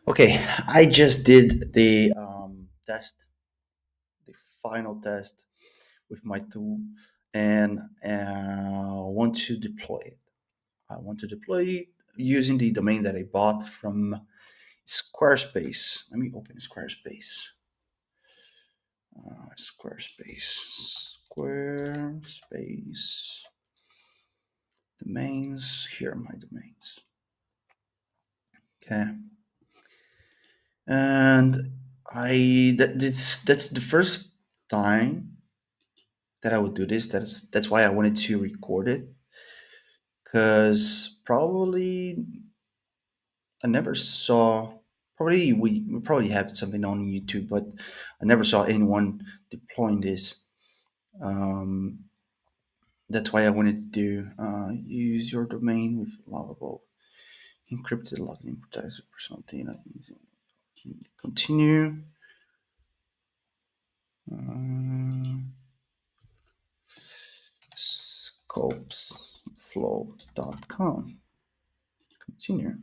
Okay, I just did the test, the final test with my tool, and want to deploy it. I want to deploy it using the domain that I bought from Squarespace. Let me open Squarespace. Squarespace domains. Here are my domains. Okay, and that's the first time that I would do this. That's why I wanted to record it, because probably I never saw. Probably we probably have something on YouTube, but I never saw anyone deploying this. Um, that's why I wanted to do use your domain with Lovable encrypted login protector or something. Continue. Uh, scopesflow.com. Continue.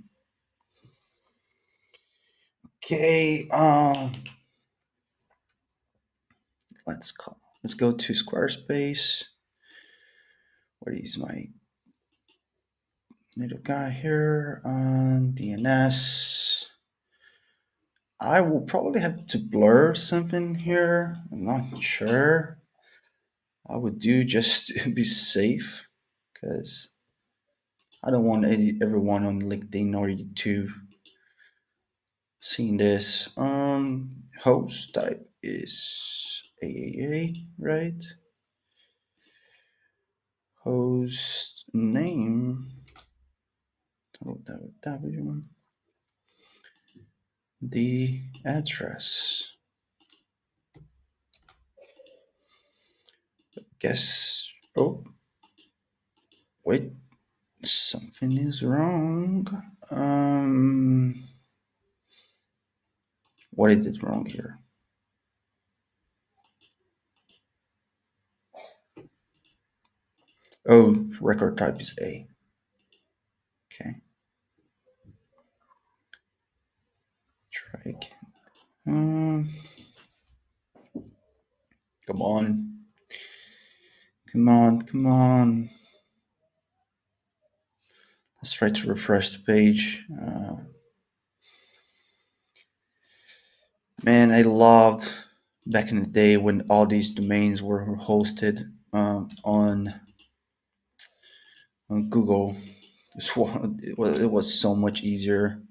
Okay. Let's go to Squarespace. What is my little guy here on DNS? I will probably have to blur something here. I'm not sure. I would do just to be safe, because I don't want everyone on LinkedIn or YouTube seeing this. Host type is AAA, right? Host name www. The address. Guess. Oh, wait. Something is wrong. What is it wrong here? Oh, record type is A. Okay. Try again. Um, come on. Come on, come on. Let's try to refresh the page. Man, I loved back in the day when all these domains were hosted on Google. It was so much easier.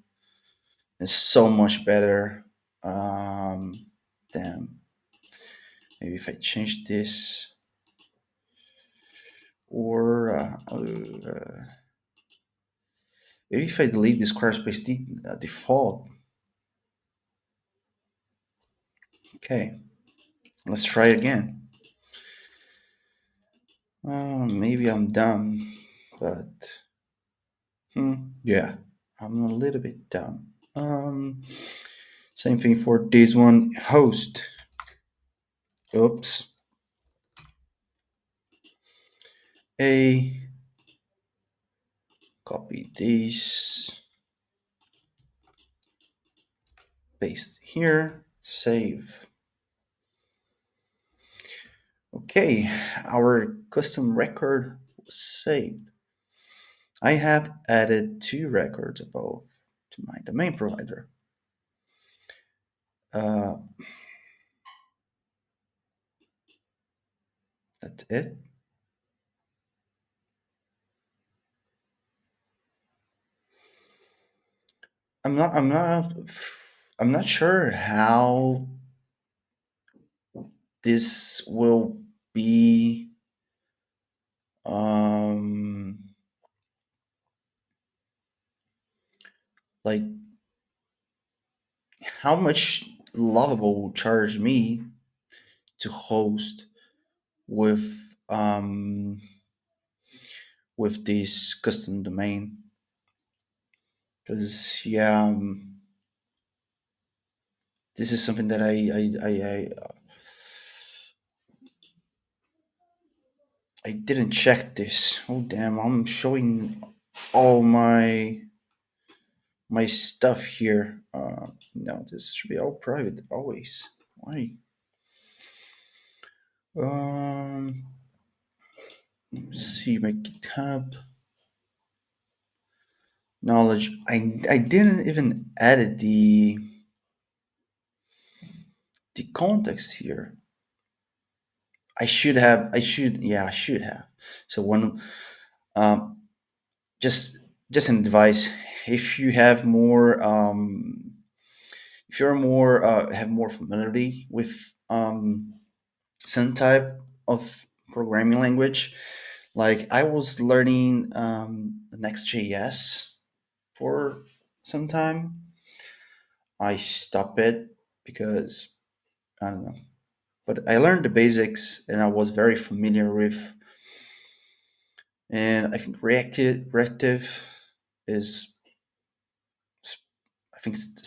It's so much better. Damn. Maybe if I change this, or maybe if I delete the Squarespace default. Okay, let's try again. Maybe I'm dumb, but yeah, I'm a little bit dumb. Same thing for this one. Host. Oops. A. Copy this. Paste here. Save. Okay, our custom record was saved. I have added 2 records above to my domain provider. Uh, that's it. I'm not. I'm not. I'm not sure how this will be. Um, like how much Lovable will charge me to host with this custom domain. Because yeah, this is something that I didn't check this. Oh damn! I'm showing all my my stuff here. No, this should be all private always. Why? Um, let's see my GitHub knowledge. I didn't even edit the context here. I should have. I should. Yeah, I should have. So one, um, just just an advice. If you have more, if you're more have more familiarity with some type of programming language, like I was learning Next.js for some time. I stopped it because I don't know, but I learned the basics and I was very familiar with. And I think reactive is, I think it's the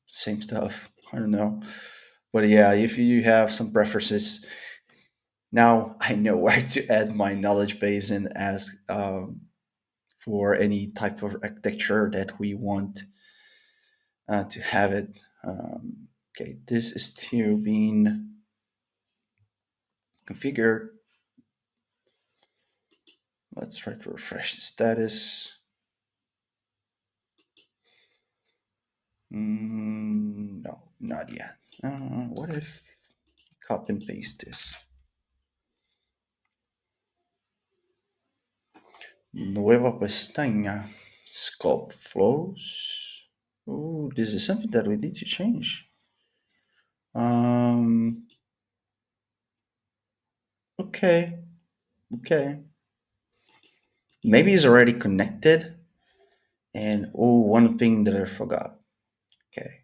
same stuff. I don't know, but yeah, if you have some preferences, now I know where to add my knowledge base and ask for any type of architecture that we want to have it. Okay, this is still being configured. Let's try to refresh the status. No, not yet. What if copy and paste this? Nueva pestaña. Scope flows. Oh, this is something that we need to change. Um, okay, okay. Maybe it's already connected. And oh, one thing that I forgot. Okay.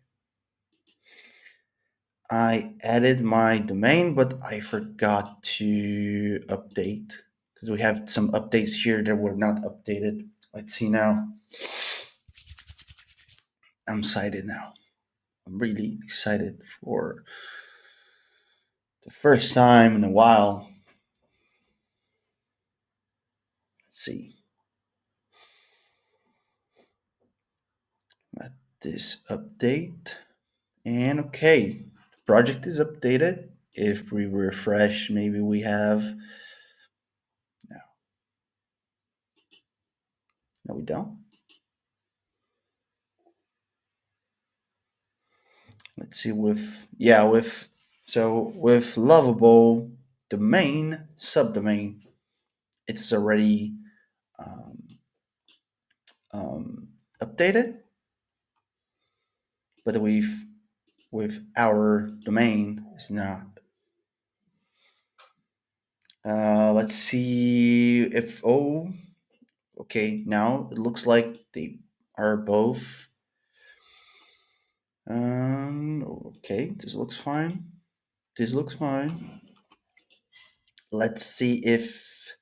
I added my domain, but I forgot to update because we have some updates here that were not updated. Let's see now. I'm excited now. I'm really excited for the first time in a while. Let's see. Let this update. And okay, the project is updated. If we refresh, maybe we have. No, no, we don't. Let's see with, yeah, with, so with Lovable, the main subdomain, it's already um, updated, but with our domain is not. Let's see if, oh, okay, now it looks like they are both. Okay, this looks fine. This looks fine. Let's see if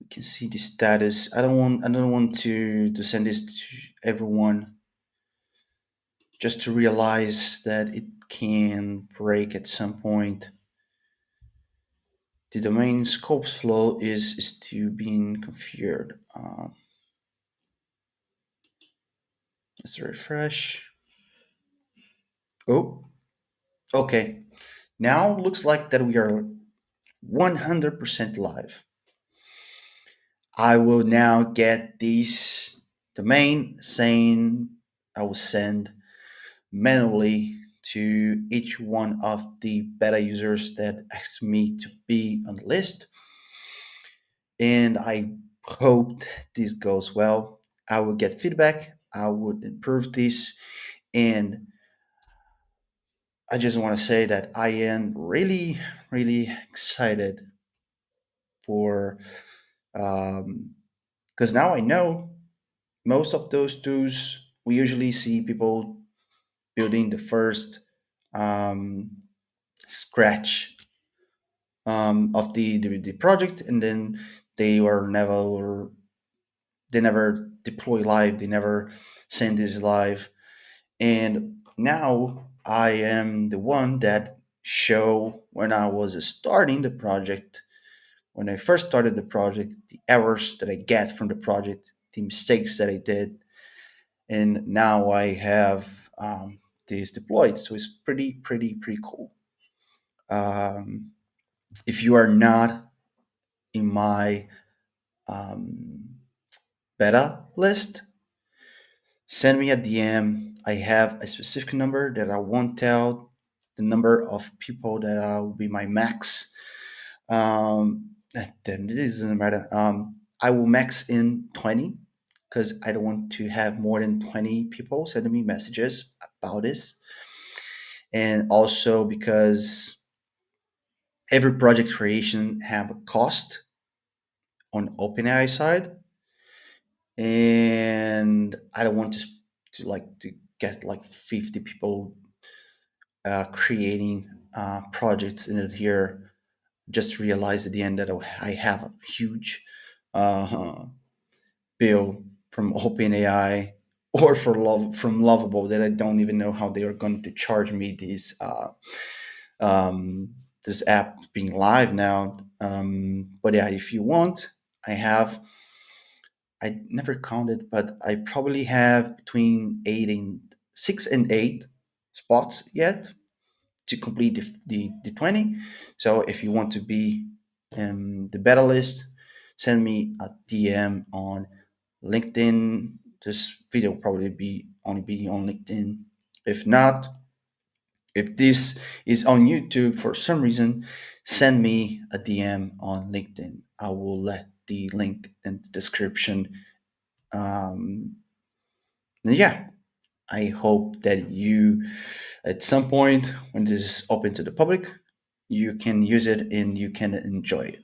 we can see the status. I don't want to send this to everyone just to realize that it can break at some point. The domain scopes flow is still being configured. Let's refresh. Oh, okay. Now looks like that we are 100% live. I will now get this domain saying I will send manually to each one of the beta users that asked me to be on the list. And I hope this goes well. I will get feedback. I would improve this. And I just want to say that I am really, really excited for, because now I know most of those tools we usually see people building the first um, scratch of the project, and then they were never they never deploy live, they never send this live. And now I am the one that show when I was starting the project, when I first started the project, the errors that I get from the project, the mistakes that I did. and now I have this deployed. So it's pretty cool. Um, if you are not in my um, beta list, send me a DM. I have a specific number that I won't tell the number of people that will be my max. Then it doesn't matter. I will max in 20 because I don't want to have more than 20 people sending me messages about this. And also because every project creation have a cost on OpenAI side, and I don't want to get like 50 people creating projects in it here. Just realize at the end that I have a huge uh, bill from OpenAI or from Lovable that I don't even know how they are going to charge me um, this app being live now. But yeah, if you want, I have I never counted, but I probably have between 6 and 8 spots yet to complete the 20. So if you want to be in the beta list, send me a DM on LinkedIn. This video will probably be on LinkedIn. If not, if this is on YouTube for some reason, send me a DM on LinkedIn. I will let the link in the description. Um, and yeah, I hope that you, at some point when this is open to the public, you can use it and you can enjoy it.